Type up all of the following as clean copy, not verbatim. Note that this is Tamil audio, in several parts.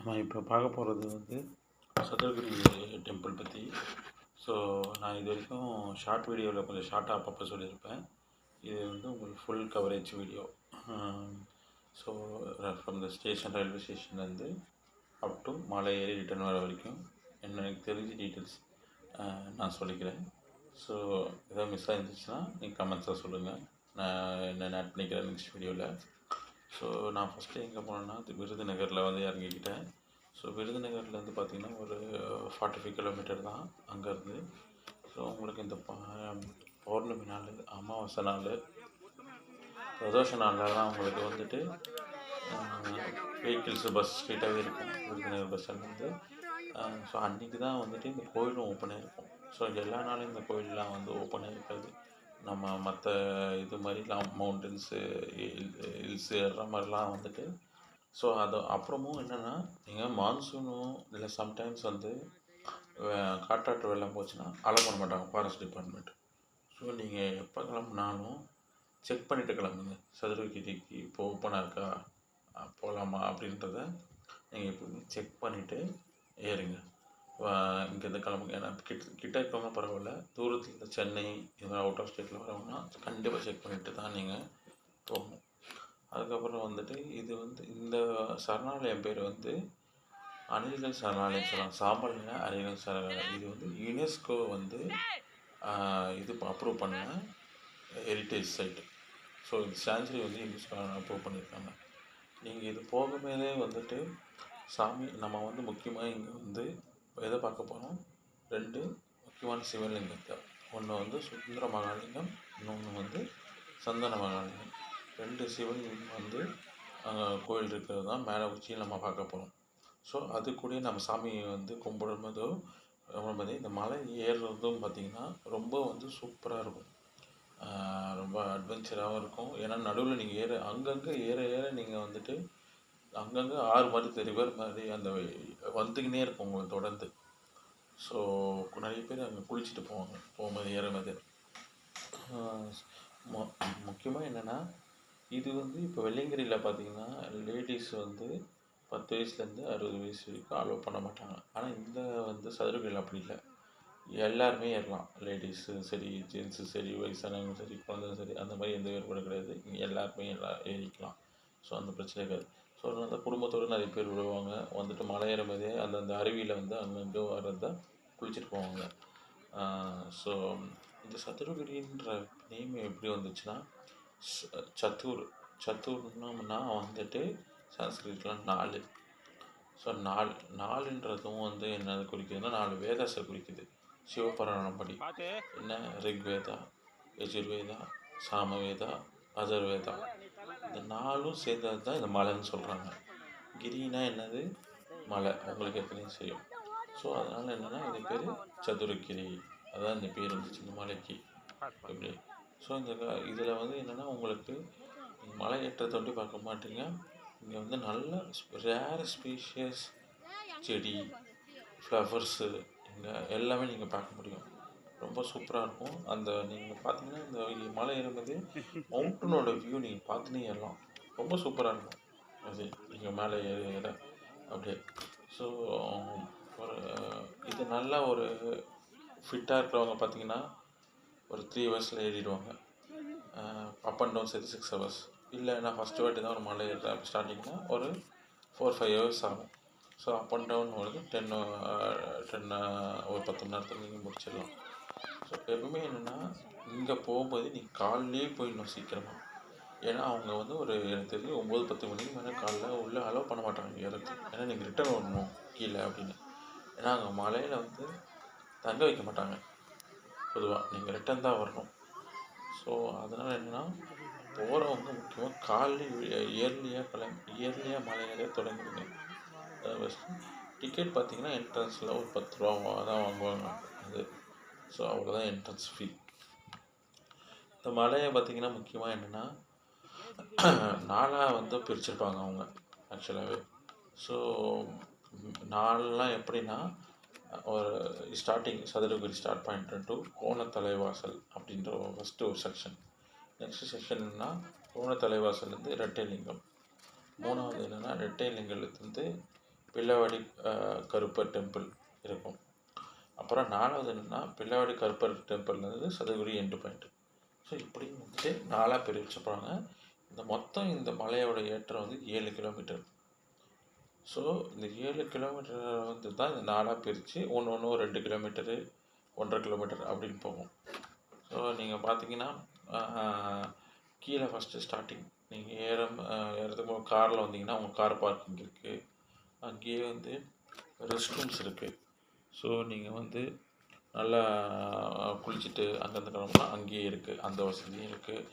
நம்ம இப்போ பார்க்க போகிறது வந்து சதுரகிரி டெம்பிள் பற்றி. ஸோ நான் இது வரைக்கும் ஷார்ட் வீடியோவில் கொஞ்சம் ஷார்ட்டாக அப்பப்போ சொல்லியிருப்பேன். இது வந்து உங்களுக்கு full coverage video. So from the station, railway ஸ்டேஷன்லேருந்து அப் டு மலை ஏறி ரிட்டர்ன் வர வரைக்கும் எனக்கு தெரிஞ்ச டீட்டெயில்ஸ் நான் சொல்லிக்கிறேன். ஸோ எதாவது மிஸ் ஆகிருந்துச்சுன்னா நீங்கள் கமெண்ட்ஸாக சொல்லுங்கள், நான் என்னென்ன ஆட் பண்ணிக்கிறேன் நெக்ஸ்ட் வீடியோவில். ஸோ நான் ஃபஸ்ட்டு எங்கே போனேன்னா விருதுநகரில் வந்து இறங்கிக்கிட்டேன். ஸோ விருதுநகர்லேருந்து பார்த்திங்கன்னா ஒரு 45 கிலோமீட்டர் தான் அங்கேருந்து. ஸோ உங்களுக்கு இந்த பௌர்ணமி நாள், அமாவாசை நாள், பிரதோஷ நாள்லாம் உங்களுக்கு வந்துட்டு வெஹிக்கிள்ஸு பஸ் ஸ்ட்ரீட்டாகவே இருக்கும் விருதுநகர் பஸ் ஸ்டாண்ட்லேருந்து. ஸோ அன்றைக்கி தான் வந்துட்டு இந்த கோயிலும் ஓப்பனாக இருக்கும். ஸோ எல்லா நாளும் இந்த கோயிலெலாம் வந்து ஓப்பனாக இருக்காது. நம்ம மற்ற இது மாதிரிலாம் மவுண்டன்ஸு ஹில்ஸு ஏறுற மாதிரிலாம் வந்துட்டு. ஸோ அது அப்புறமும் என்னென்னா, நீங்கள் மான்சூனும் இல்லை சம்டைம்ஸ் வந்து காட்டாற்று வெள்ளம் போச்சுன்னா அலோ பண்ண மாட்டாங்க ஃபாரஸ்ட் டிபார்ட்மெண்ட். ஸோ நீங்கள் எப்போ கிளம்புனாலும் செக் பண்ணிவிட்டு கிளம்புங்க. சதுரகிரிக்கு இப்போ ஓப்பனாக இருக்கா, போகலாமா அப்படின்றத நீங்கள் எப்பவுமே செக் பண்ணிவிட்டு ஏறுங்க. இங்கேருந்து கிளம்புங்க. ஏன்னா கிட்ட இருக்கவங்க பரவாயில்ல, தூரத்தில் சென்னை இது மாதிரி அவுட் ஆஃப் ஸ்டேட்டில் வரவங்கன்னா கண்டிப்பாக செக் பண்ணிவிட்டு தான் நீங்கள் போகணும். அதுக்கப்புறம் வந்துட்டு இது வந்து இந்த சரணாலயம் பேர் வந்து அணில்கள் சரணாலயம் சொல்லலாம். சாம்பல்னா அணில்கள் சரணாலயம். இது வந்து யுனெஸ்கோ வந்து இது அப்ரூவ் பண்ண ஹெரிட்டேஜ் சைட்டு. ஸோ இந்த சேஞ்சுரி வந்து யுனெஸ்கோ அப்ரூவ் பண்ணியிருக்காங்க. நீங்கள் இது போகும்போதே வந்துட்டு சாமி நம்ம வந்து முக்கியமாக இங்கே வந்து எதை பார்க்க போகிறோம், 2 முக்கியமான சிவலிங்கத்தை. ஒன்று வந்து சுந்தர மகாலிங்கம், இன்னொன்று வந்து சந்தன மகாலிங்கம். 2 சிவலிங்கம் வந்து கோயில் இருக்கிறது தான் மேலே உச்சியில் நம்ம பார்க்க போகிறோம். ஸோ அது கூட நம்ம சாமியை வந்து கும்பிடும்போதோ இந்த மலை ஏறுறதும் பார்த்திங்கன்னா ரொம்ப வந்து சூப்பராக இருக்கும். ரொம்ப அட்வென்ச்சராகவும் இருக்கும். ஏன்னா நடுவில் நீங்கள் அங்கங்கே ஏற நீங்கள் வந்துட்டு அங்கங்கே ஆறு மாதிரி ரிவர் மாதிரி அந்த வந்துக்கினே இருக்கும் உங்களுக்கு தொடர்ந்து. ஸோ நிறைய பேர் அங்கே குளிச்சுட்டு போகும்போது ஏறும்போது. முக்கியமாக என்னென்னா, இது வந்து இப்போ வெள்ளியங்கிரியில் பார்த்திங்கன்னா லேடிஸ் வந்து 10 வயசுலேருந்து 60 வயசு வரைக்கும் அலோவ் பண்ண மாட்டாங்க. ஆனால் இந்த வந்து சதுரகிரியில் அப்படி இல்லை, எல்லாருமே ஏறலாம். லேடிஸு சரி, ஜென்ஸு சரி, வயசானவங்க சரி, குழந்தைங்க சரி, அந்த மாதிரி எந்த வேறுபாடும் கிடையாது. இங்கே எல்லாருமே ஏறிக்கலாம். ஸோ அந்த பிரச்சனை இருக்காது. ஸோ அதனால தான் குடும்பத்தோடு நிறைய பேர் விடுவாங்க. வந்துட்டு மலை ஏறும்போதே அந்த அருவியில் வந்து அங்கங்கே வர்றத குளிச்சுட்டு போவாங்க. ஸோ இந்த சதுரகிரின்ற நேம் எப்படி வந்துச்சுன்னா, சத்துர்னா வந்துட்டு சான்ஸ்கிரிட்டில் 4. ஸோ 4ன்றதும் வந்து என்னது குறிக்குதுன்னா 4 வேதாஸை குறிக்குது. சிவபுராணம் படி என்ன, ரிக்வேதா, யஜுர்வேதா, சாமவேதா, அதர்வேதா, இந்த 4ம் சேர்ந்தது தான் இந்த மலைன்னு சொல்கிறாங்க. கிரினா என்னது, மலை, உங்களுக்கு எத்தனையும் செய்யும். ஸோ அதனால் என்னென்னா இது பேர் சதுரகிரி, அதான் இந்த பேர் வந்துச்சு இந்த மலைக்கு எப்படி. ஸோ இந்த இதில் வந்து என்னென்னா உங்களுக்கு மலை ஏற்றத்தை ஒட்டி பார்க்க மாட்டீங்க. இங்கே வந்து நல்ல ரேர் ஸ்பீஷியஸ் செடி, ஃப்ளவர்ஸு இங்கே எல்லாமே நீங்கள் பார்க்க முடியும். ரொம்ப சூப்பராக இருக்கும். அந்த நீங்கள் பார்த்தீங்கன்னா இந்த மலை ஏறும்போது மவுண்டனோட வியூ நீங்கள் பார்த்துனே ஏறலாம். ரொம்ப சூப்பராக இருக்கும் அது நீங்கள் மேலே ஏற அப்படியே. ஸோ ஒரு இது நல்லா ஒரு ஃபிட்டாக இருக்கிறவங்க பார்த்தீங்கன்னா ஒரு 3 ஹவர்ஸில் ஏறிடுவாங்க. அப் அண்ட் டவுன் சேர்த்து 6 ஹவர்ஸ். இல்லை நான் ஃபஸ்ட்டு வாட்டி தான் ஒரு மலை ஏறுறேன் ஸ்டார்டிங்னா ஒரு 4-5 ஹவர்ஸ் ஆகும். ஸோ அப் அண்ட் டவுன் வந்து 10 ஒரு 10 மணி நேரத்தில் நீங்கள் முடிச்சிடலாம். ஸோ எப்பவுமே என்னென்னா இங்கே போகும்போது நீங்கள் காலையிலே போயிடணும் சீக்கிரமாக. ஏன்னா அவங்க வந்து ஒரு எனக்கு தெரிஞ்சு 9-10 மணிக்கு மேலே காலைல உள்ளே அலோவ் பண்ண மாட்டாங்க ஏறது. ஏன்னா நீங்கள் ரிட்டர்ன் வரணும் கீழே அப்படின்னு. ஏன்னா அங்கே மலையில் வந்து தங்க வைக்க மாட்டாங்க பொதுவாக, நீங்கள் ரிட்டர்ன் தான் வரணும். ஸோ அதனால் என்னென்னா போகிறவங்க முக்கியமாக காலையில் இயர்லியாக மலையிலே தொடங்கிடுங்க. ஃபஸ்ட்டு டிக்கெட் பார்த்திங்கன்னா என்ட்ரன்ஸில் ஒரு 10 ரூபா தான் வாங்குவாங்க அது. ஸோ அவ்வளோதான் என்ட்ரன்ஸ் ஃபீ. இந்த மலையை பார்த்திங்கன்னா முக்கியமாக என்னென்னா 4 வந்து பிரிச்சிருப்பாங்க அவங்க ஆக்சுவலாகவே. ஸோ 4லாம் எப்படின்னா, ஒரு starting Sathuragiri start point to Konathalaivasal அப்படின்ற ஃபஸ்ட்டு ஒரு செக்ஷன். நெக்ஸ்ட்டு செக்ஷன் என்னென்னா கோணத்தலைவாசல்லேருந்து ரெட்டைலிங்கம். 3வது என்னென்னா ரெட்டைலிங்கத்துலேருந்து பிள்ளைவாடி கருப்பர் டெம்பிள் இருக்கும். அப்புறம் 4வது என்னென்னா பிள்ளைவாடி கருப்பர் டெம்பிள்லேருந்து சதுரகிரி எண்டு பாயிண்ட். ஸோ இப்படி வந்துட்டு 4ஆக பிரித்து போகிறாங்க. இந்த மலையோட ஏற்றம் வந்து 7 கிலோமீட்டர். ஸோ இந்த 7 கிலோமீட்டர் வந்து தான் இந்த 4ஆக பிரித்து ஒன்று 2 கிலோமீட்டரு 1.5 கிலோமீட்டர் அப்படின்னு போகும். ஸோ நீங்கள் பார்த்தீங்கன்னா கீழே ஃபஸ்ட்டு ஸ்டார்டிங் நீங்கள் ஏறதுக்கு காரில் வந்தீங்கன்னா உங்கள் கார் பார்க்கிங் இருக்குது. அங்கேயே வந்து ரெஸ்ட் ரூம்ஸ் இருக்குது. ஸோ நீங்கள் வந்து நல்லா குளிச்சுட்டு அங்கேருந்து கிளம்புனா அங்கேயே இருக்குது, அந்த வசதியும் இருக்குது.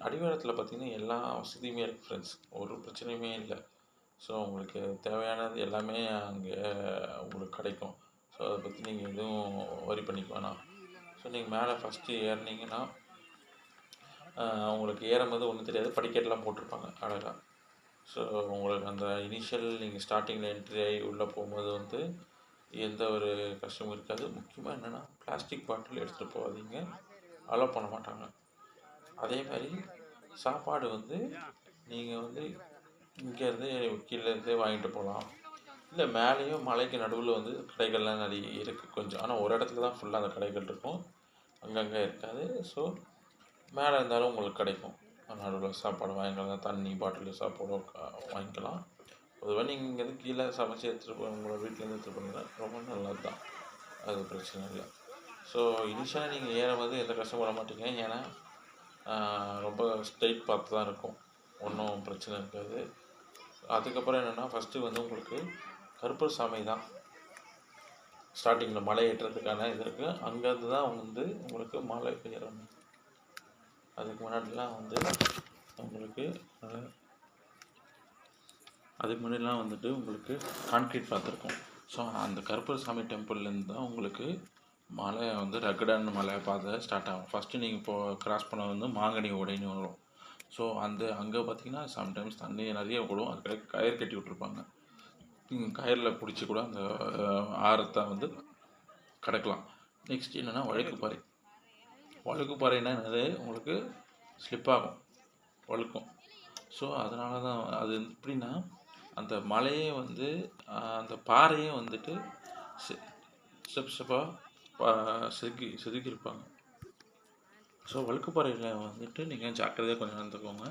அடிவாரத்தில் பார்த்திங்கன்னா எல்லா வசதியுமே இருக்குது ஃப்ரெண்ட்ஸ், ஒரு பிரச்சனையுமே இல்லை. ஸோ உங்களுக்கு தேவையானது எல்லாமே அங்கே உங்களுக்கு கிடைக்கும். ஸோ அதை பற்றி நீங்கள் எதுவும் வரி பண்ணிக்க வேணாம். ஸோ நீங்கள் மேலே ஃபஸ்ட்டு ஏறினீங்கன்னா உங்களுக்கு ஏறும்போது ஒன்றும் தெரியாது, படிக்கட்டெலாம் போட்டிருப்பாங்க அழகாக. ஸோ உங்களுக்கு அந்த இனிஷியல் நீங்கள் ஸ்டார்டிங்கில் என்ட்ரி ஆகி உள்ளே போகும்போது வந்து எந்த ஒரு கஷ்டமும் இருக்காது. முக்கியமாக என்னென்னா பிளாஸ்டிக் பாட்டில் எடுத்துகிட்டு போகாதீங்க, அலோவ் பண்ண மாட்டாங்க. அதே மாதிரி சாப்பாடு வந்து நீங்கள் வந்து இங்கேருந்து கீழேருந்தே வாங்கிட்டு போகலாம். இல்லை மேலேயும் மலைக்கு நடுவில் வந்து கடைகள்லாம் நிறைய இருக்குது கொஞ்சம், ஆனால் ஒரு இடத்துல தான் ஃபுல்லாக அந்த கடைகள் இருக்கும், அங்கங்கே இருக்காது. ஸோ மேலே இருந்தாலும் உங்களுக்கு கிடைக்கும், நடுவில் சாப்பாடு வாங்கிக்கலாம், தண்ணி பாட்டில் சாப்பாடு வாங்கிக்கலாம். பொதுவாக நீங்கள் இங்கேருந்து கீழே சமைச்சு எடுத்துகிட்டு போய் உங்களோட வீட்டிலேருந்து எடுத்துகிட்டு போனீங்கன்னா ரொம்ப நல்லது தான், அது பிரச்சனை இல்லை. ஸோ இனிஷியலாக நீங்கள் ஏறும்போது எந்த கஷ்டப்பட மாட்டீங்க, ஏன்னா ரொம்ப ஸ்ட்ரெயிட் பார்த்து தான் இருக்கும், ஒன்றும் பிரச்சனை இருக்காது. அதுக்கப்புறம் என்னென்னா ஃபஸ்ட்டு வந்து உங்களுக்கு கருப்பர் சாமி தான் ஸ்டார்டிங்கில் மலை ஏற்றுறதுக்கான இது இருக்குது. அங்கேருந்து தான் வந்து உங்களுக்கு மலை ஏறணும். அதுக்கு முன்னாடிலாம் வந்து உங்களுக்கு கான்க்ரீட் பார்த்துருக்கோம். ஸோ அந்த கருப்பர் சாமி டெம்பிள்லேருந்து தான் உங்களுக்கு மலை வந்து ரகடான மலை பாதை ஸ்டார்ட் ஆகும். ஃபஸ்ட்டு நீங்கள் இப்போது கிராஸ் பண்ண வந்து மாங்கனி ஓடைன்னு வரும். ஸோ அங்கே பார்த்தீங்கன்னா சம்டைம்ஸ் தண்ணி நிறைய விடும், அது கயிறு கட்டி விட்ருப்பாங்க. நீங்கள் கயிறில் பிடிச்சி கூட அந்த ஆரத்தை வந்து கடக்கலாம். நெக்ஸ்ட் என்னென்னா வழுக்குப்பாறைன்னா என்னது, உங்களுக்கு ஸ்லிப் ஆகும், வழுக்கும். ஸோ அதனால தான் அது எப்படின்னா அந்த மலையே வந்து அந்த பாறையே வந்துட்டு ஸ்டெப்பாக செதுக்கியிருப்பாங்க. ஸோ வழுக்குப்பாறையில் வந்துட்டு நீங்கள் ஜாக்கிரதையாக கொஞ்சம் நடந்துக்கோங்க,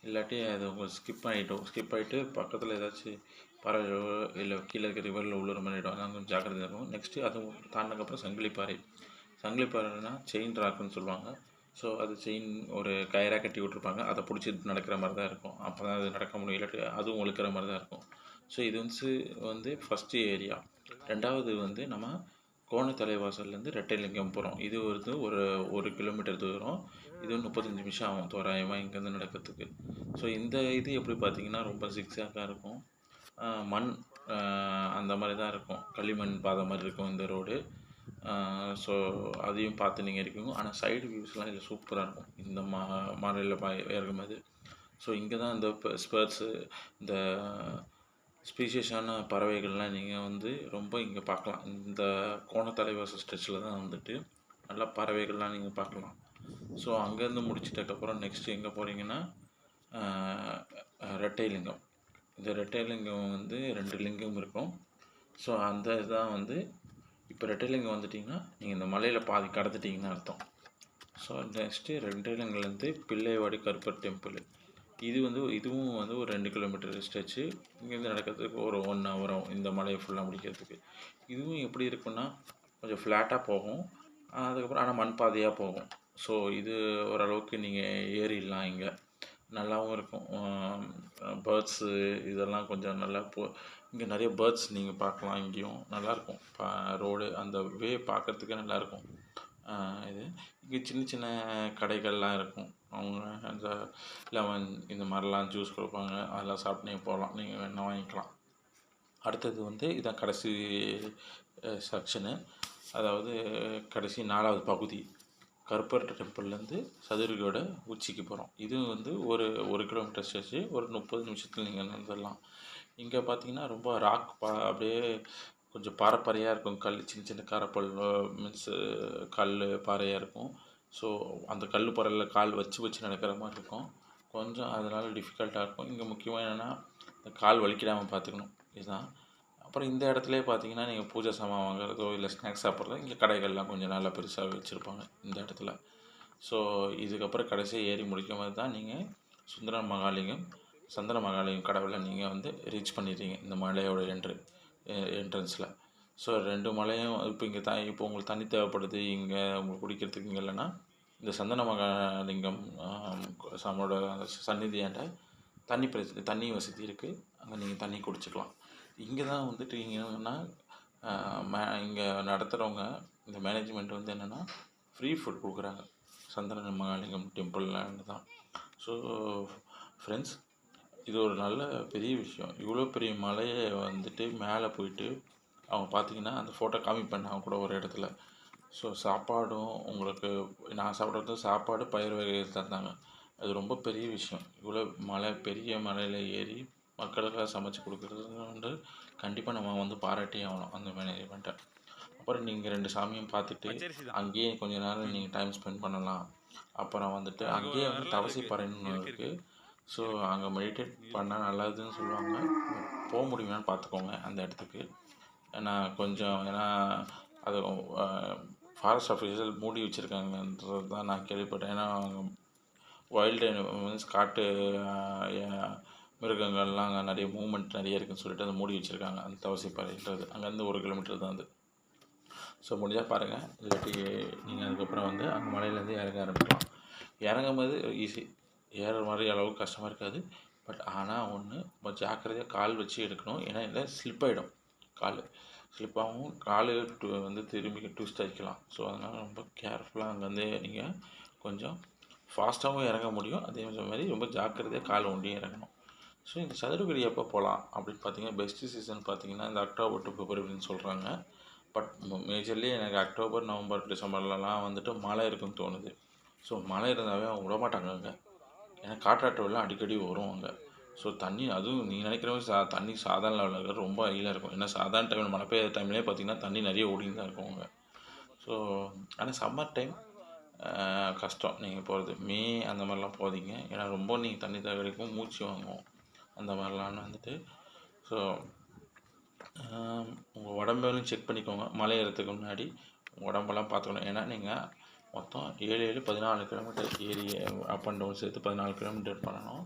இல்லாட்டி அது உங்களுக்கு ஸ்கிப் ஆகிட்டு பக்கத்தில் ஏதாச்சும் பறவையோ இல்லை கீழே இருக்கிற ரிவரில் உள்ள மாதிரி அங்கே கொஞ்சம் ஜாக்கிரதையாக இருக்கும். நெக்ஸ்ட்டு அது தாண்டினதுக்கப்புறம் சங்கிலிப்பாறைனா செயின் ராக்குன்னு சொல்லுவாங்க. ஸோ அது செயின் ஒரு கயிறாக கட்டி விட்ருப்பாங்க, அதை பிடிச்சி நடக்கிற மாதிரி தான் இருக்கும், அப்போ தான் அது நடக்க முடியும், இல்லாட்டி அதுவும் ஒழுக்கிற மாதிரி தான் இருக்கும். ஸோ இது வந்து ஃபஸ்ட்டு ஏரியா. 2வது வந்து நம்ம கோணத்தலைவாசல்லேருந்து ரெட்டைலிங்கம் போகிறோம். இது வந்து ஒரு கிலோமீட்டர் தூரம், இது 35 நிமிஷம் ஆகும் தோராயமாக இங்கேருந்து நடக்கிறதுக்கு. ஸோ இந்த இது எப்படி பார்த்தீங்கன்னா ரொம்ப சிக்ஸாக்காக இருக்கும், மண் அந்த மாதிரி தான் இருக்கும், களிமண் பாதை மாதிரி இருக்கும் இந்த ரோடு. ஸோ அதையும் பார்த்து நீங்கள் இருக்கீங்க. ஆனால் சைடு வியூஸ்லாம் இதில் சூப்பராக இருக்கும் இந்த மலையில் ஏறும்போது. ஸோ இங்கே தான் இந்த ஸ்பேர்ட்ஸு, இந்த ஸ்பீஷியஸான பறவைகள்லாம் நீங்கள் வந்து ரொம்ப இங்கே பார்க்கலாம். இந்த கோணத்தலைவாசல் ஸ்ட்ரெச்சில் தான் வந்துட்டு நல்லா பறவைகள்லாம் நீங்கள் பார்க்கலாம். ஸோ அங்கேருந்து முடிச்சிட்டக்கப்புறம் நெக்ஸ்ட்டு எங்கே போகிறீங்கன்னா ரெட்டைலிங்கம். இந்த ரெட்டைலிங்கம் வந்து 2 லிங்கம் இருக்கும். ஸோ அந்த இதுதான் வந்து இப்போ ரெட்டைலிங்கம் வந்துட்டிங்கன்னா நீங்கள் இந்த மலையில் பாதி கடந்துட்டிங்கன்னு அர்த்தம். ஸோ நெக்ஸ்ட்டு ரெட்டைலிங்கம்லேருந்து பிள்ளைவாடி கருப்பர் டெம்பிள். இதுவும் வந்து ஒரு 2 கிலோமீட்டர் ஸ்ட்ரெச்சு. இங்கேருந்து நடக்கிறதுக்கு ஒரு 1 hour ஆகும் இந்த மலையை ஃபுல்லாக முடிக்கிறதுக்கு. இதுவும் எப்படி இருக்குன்னா கொஞ்சம் ஃப்ளாட்டாக போகும், அதுக்கப்புறம் ஆனால் மண் பாதையாக போகும். ஸோ இது ஓரளவுக்கு நீங்கள் ஏறிடலாம், இங்கே நல்லாவும் இருக்கும். பேர்ட்ஸு இதெல்லாம் கொஞ்சம் நல்லா இங்கே நிறைய பேர்ட்ஸ் நீங்கள் பார்க்கலாம், இங்கேயும் நல்லாயிருக்கும். ரோடு அந்த வே பார்க்குறதுக்கே நல்லாயிருக்கும். இங்கே சின்ன சின்ன கடைகள்லாம் இருக்கும், அவங்க அந்த லெமன் இந்த மாதிரிலாம் ஜூஸ் கொடுப்பாங்க, அதெல்லாம் சாப்பிட்டு நீங்கள் போகலாம், நீங்கள் வேணால் வாங்கிக்கலாம். அடுத்தது வந்து இதான் கடைசி செக்ஷனு, அதாவது கடைசி 4வது பகுதி, கருப்பர் டெம்பிள்லேருந்து சதுரகிரியோட உச்சிக்கு போகிறோம். இது வந்து ஒரு கிலோமீட்டர் ஸ்ட்ரெச்சு, ஒரு 30 நிமிஷத்தில் நீங்கள் நடந்துடலாம். இங்கே பார்த்தீங்கன்னா ரொம்ப ராக் அப்படியே கொஞ்சம் பாறையாக இருக்கும், சின்ன சின்ன கரப்பல் மீன்ஸு கல் பாறையாக இருக்கும். ஸோ அந்த கல் பாறையில் கால் வச்சு நடக்கிற மாதிரி இருக்கும், கொஞ்சம் அதனால் டிஃபிகல்ட்டாக இருக்கும். இங்கே முக்கியமாக என்னென்னா இந்த கால் வலிக்கிடாமல் பார்த்துக்கணும், இதுதான். அப்புறம் இந்த இடத்துலயே பார்த்தீங்கன்னா, நீங்க பூஜை சாமான் வாங்குறதோ, இல்ல ஸ்நாக்ஸ் சாப்பிட்றதோ இங்க கடைகள்லாம் கொஞ்சம் நல்லா பெருசாவே வச்சிருப்பாங்க, இந்த இடத்துல. ஸோ, இதுக்கப்புறம் கடைசியா ஏறி முடிக்கும்போது தான் நீங்க சுந்தர மகாலிங்கம், சந்தன மகாலிங்கம் கடவுள நீங்க வந்து ரீச் பண்ணிடுறீங்க, இந்த மலையோட என்ட்ரன்ஸ்ல. ஸோ 2 மலையும் இப்போ இங்க இப்போ உங்களுக்கு தண்ணி தேவைப்படுது, இங்க உங்களுக்கு குடிக்கிறதுக்கு இங்க இல்லன்னா, இந்த சந்தன மகாலிங்கம் சாமியோட சந்நிதியாண்ட தண்ணி வசதி இருக்கு. அங்க நீங்க தண்ணி குடிச்சுக்கலாம். இங்க தான் வந்துட்டு இங்க என்னன்னா, இங்க நடத்துறவங்க, இந்த மேனேஜ்மெண்ட் வந்து என்னன்னா, ஃப்ரீ ஃபுட் குடுக்குறாங்க. சந்தன மகாலிங்கம் டெம்பிள்லேருந்து தான். ஸோ ஃப்ரெண்ட்ஸ், இது ஒரு நல்ல பெரிய விஷயம். இவ்வளோ பெரிய மலைய வந்துட்டு மேலே போயிட்டு அவங்க பார்த்தீங்கன்னா, அந்த ஃபோட்டோ காமிப்பேன் நான் கூட ஒரு இடத்துல. ஸோ சாப்பாடும் உங்களுக்கு நான் சாப்பிட்றது சாப்பாடு, பயிர் வகைகள் தந்தாங்க. அது ரொம்ப பெரிய விஷயம். இவ்வளோ பெரிய மலையில ஏறி மக்களுக்காக சமைச்சு குடுக்குறது வந்து கண்டிப்பா நம்ம வந்து பாராட்டியே ஆகணும் அந்த மேனேஜ்மெண்ட்ட. அப்புறம் நீங்க 2 சாமியும் பார்த்துட்டு, அங்கேயே கொஞ்ச நேரம் நீங்க டைம் ஸ்பெண்ட் பண்ணலாம். அப்புறம் வந்துட்டு அங்கேயே வந்து தவசிப்பாறைன்னு ஒண்ணு இருக்கு. ஸோ அங்க மெடிடேட் பண்ணா நல்லதுன்னு சொல்லுவாங்க. பட் முடியுமான்னு பார்த்துக்கோங்க அந்த இடத்துக்கு. ஏன்னா அது ஃபாரஸ்ட் ஆஃபீஸர் மூடி வச்சிருக்காங்கன்றது தான் நான் கேள்விப்பட்டேன். ஏன்னா வைல்டு மீன்ஸ் காட்டு மிருகங்கள்லாம் அங்கே நிறைய மூவ்மெண்ட் நிறைய இருக்குன்னு சொல்லிட்டு அதை மூடி வச்சுருக்காங்க, அந்த தவசிப்பாறைன்றது. அங்கேருந்து 1 கிலோமீட்டர் தான் அது. ஸோ முடிஞ்சால் பாருங்கள், இல்லாட்டி நீங்கள் அதுக்கப்புறம் வந்து அங்கே மலையிலேருந்து இறங்க ஆரம்பிக்கலாம். இறங்கும்போது ஈஸி, ஏறுற மாதிரி அளவுக்கு கஷ்டமாக இருக்காது. பட் ஆனால் ஒன்று ரொம்ப ஜாக்கிரதையாக கால் வச்சு எடுக்கணும். ஏன்னா இல்லை ஸ்லிப் ஆகிடும், கால் ஸ்லிப்பாகவும் கால் வந்து திரும்பி ட்விஸ்ட் ஆகிக்கலாம். ஸோ அதனால் ரொம்ப கேர்ஃபுல்லாக அங்கேருந்து நீங்கள் கொஞ்சம் ஃபாஸ்ட்டாகவும் இறங்க முடியும். அதே மாதிரி ரொம்ப ஜாக்கிரதையாக கால் ஒண்டியும் இறங்கணும். ஸோ இந்த சதுரகிரி எப்போ போகலாம் அப்படின்னு பார்த்தீங்கன்னா, பெஸ்ட்டு சீசன் பார்த்தீங்கன்னா இந்த அக்டோபர் டு பிப்ரவரின்னு சொல்கிறாங்க. பட் மேஜர்லி எனக்கு அக்டோபர், நவம்பர், டிசம்பர்லலாம் வந்துட்டு மழை இருக்குன்னு தோணுது. ஸோ மழை இருந்தாவே அவங்க விடமாட்டாங்க அங்கே. ஏன்னா காற்றாற்று வெள்ளம் அடிக்கடி வரும் அங்கே. ஸோ தண்ணி அதுவும் நீங்கள் நினைக்கிற மாதிரி தண்ணி சாதாரண லெவலில் இருக்கிறது ரொம்ப ஹையில் இருக்கும். ஏன்னா சாதாரண டைமில் மழை பெய்யுற டைம்லேயே பார்த்தீங்கன்னா தண்ணி நிறைய ஓடின்னு தான் இருக்கும் அங்கே. ஸோ ஆனால் சம்மர் டைம் கஷ்டம் நீங்கள் போகிறது. மே அந்த மாதிரிலாம் போகாதீங்க. ஏன்னா ரொம்ப நீங்கள் தண்ணி தேவைக்கும் மூச்சு வாங்கும் அந்த மாதிரிலாம் வந்துட்டு. ஸோ உங்கள் உடம்பையும் செக் பண்ணிக்கோங்க. மலை ஏறத்துக்கு முன்னாடி உங்கள் உடம்பெல்லாம் பார்த்துக்கணும். ஏன்னா நீங்கள் மொத்தம் 14 கிலோமீட்டர் ஏறி அப் அண்ட் டவுன் சேர்த்து 14 கிலோமீட்டர் பண்ணணும்.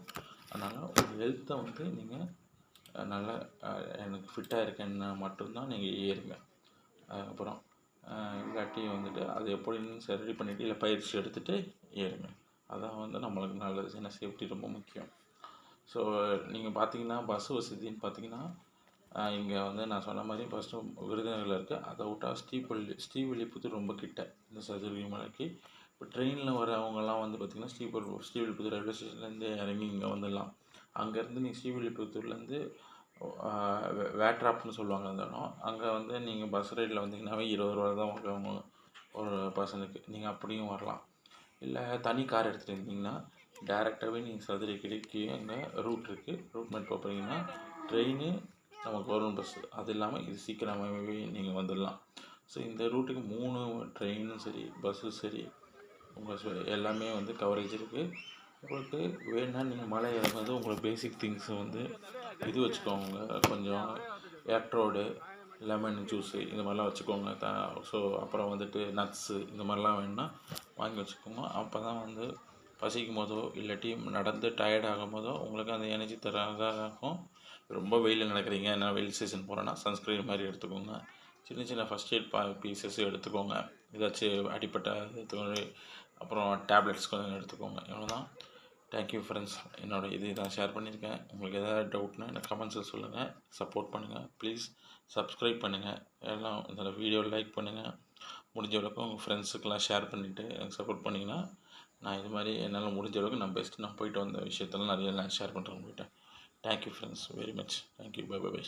அதனால் உங்கள் ஹெல்த்தை வந்து நீங்கள் நல்லா எனக்கு ஃபிட்டாக இருக்கேன்னா மட்டும்தான் நீங்கள் ஏறுங்க. அதுக்கப்புறம் இல்லாட்டி வந்துட்டு அது எப்படின்னு ரெடி பண்ணிவிட்டு இல்லை பயிற்சி எடுத்துகிட்டு ஏறுங்க. அதான் வந்து நம்மளுக்கு நல்லது. ஏன்னா சேஃப்டி ரொம்ப முக்கியம். ஸோ நீங்கள் பார்த்தீங்கன்னா பஸ் வசதின்னு பார்த்தீங்கன்னா, இங்கே வந்து நான் சொன்ன மாதிரி ஃபஸ்ட்டு விருதுநகரில் இருக்குது. அதை விட்டா ஸ்ரீவில்லிபுத்தூர் ரொம்ப கிட்ட இந்த சதுரகிரி மலைக்கு. இப்போ ட்ரெயினில் வரவங்கலாம் வந்து பார்த்திங்கன்னா ஸ்ரீவில்லிபுத்தூர் ரயில்வே ஸ்டேஷன்லேருந்து இறங்கி இங்கே வந்துடலாம். அங்கேருந்து நீங்கள் ஸ்ரீவில்லிபுத்தூர்லேருந்து வேட்ராப்னு சொல்லுவாங்க அந்த இடம். அங்கே வந்து நீங்கள் பஸ் ரைடில் வந்தீங்கன்னாவே 20 ரூபா தான் வாங்குவாங்க ஒரு பர்சனுக்கு. நீங்கள் அப்படியும் வரலாம். இல்லை தனி கார் எடுத்துகிட்டு இருந்தீங்கன்னா டேரெக்டாகவே நீங்கள் சதுரகிரிக்கு அங்கே ரூட் இருக்குது. ரூட் மேட் பார்ப்பீங்கன்னா ட்ரெயின், நம்ம கவர்மெண்ட் பஸ்ஸு, அது இல்லாமல் இது சீக்கிரமாகவே நீங்கள் வந்துடலாம். ஸோ இந்த ரூட்டுக்கு 3 ட்ரெயினும் சரி, பஸ்ஸும் சரி, எல்லாமே வந்து கவரேஜ் இருக்குது. உங்களுக்கு வேணுன்னா நீங்கள் மலை ஏறும்போது உங்களுக்கு பேசிக் திங்ஸ் வந்து இது வச்சுக்கோங்க. கொஞ்சம் எலக்ட்ரோடு, லெமன் ஜூஸு இந்த மாதிரிலாம் வச்சுக்கோங்க. ஸோ அப்புறம் வந்துட்டு நட்ஸு இந்த மாதிரிலாம் வேணுன்னா வாங்கி வச்சுக்கோங்க. அப்போ தான் வந்து பசிக்கும் போதோ இல்லாட்டி நடந்து டயர்ட் ஆகும் போதோ உங்களுக்கு அந்த எனர்ஜி தரதாக இருக்கும். ரொம்ப வெயிலில் நடக்கிறீங்க, நான் வெயில் சீசன் போகிறேன்னா சன்ஸ்க்ரீன் மாதிரி எடுத்துக்கோங்க. சின்ன சின்ன ஃபஸ்ட் எய்ட் பீசஸ் எடுத்துக்கோங்க. ஏதாச்சும் அடிப்பட்ட எடுத்துக்கோங்க. அப்புறம் டேப்லெட்ஸ் கொஞ்சம் எடுத்துக்கோங்க. இவ்வளோ தான். Thank you friends. இது தான் ஷேர் பண்ணியிருக்கேன். உங்களுக்கு எதாவது டவுட்னா எனக்கு கமெண்ட்ஸில் சொல்லுங்கள். சப்போர்ட் பண்ணுங்கள். ப்ளீஸ் சப்ஸ்கிரைப் பண்ணுங்கள். எல்லாம் இந்த வீடியோ லைக் பண்ணுங்கள். முடிஞ்ச அளவுக்கு உங்கள் ஃப்ரெண்ட்ஸுக்கெல்லாம் ஷேர் பண்ணிவிட்டு எனக்கு சப்போர்ட் பண்ணிங்கன்னா, நான் இது மாதிரி என்னால் முடிஞ்ச அளவுக்கு நான் போயிட்டு வந்த விஷயத்தெல்லாம் நிறைய நான் ஷேர் பண்ணுறேன் உங்கள்கிட்ட. Thank you friends very much. Thank you. Bye bye by.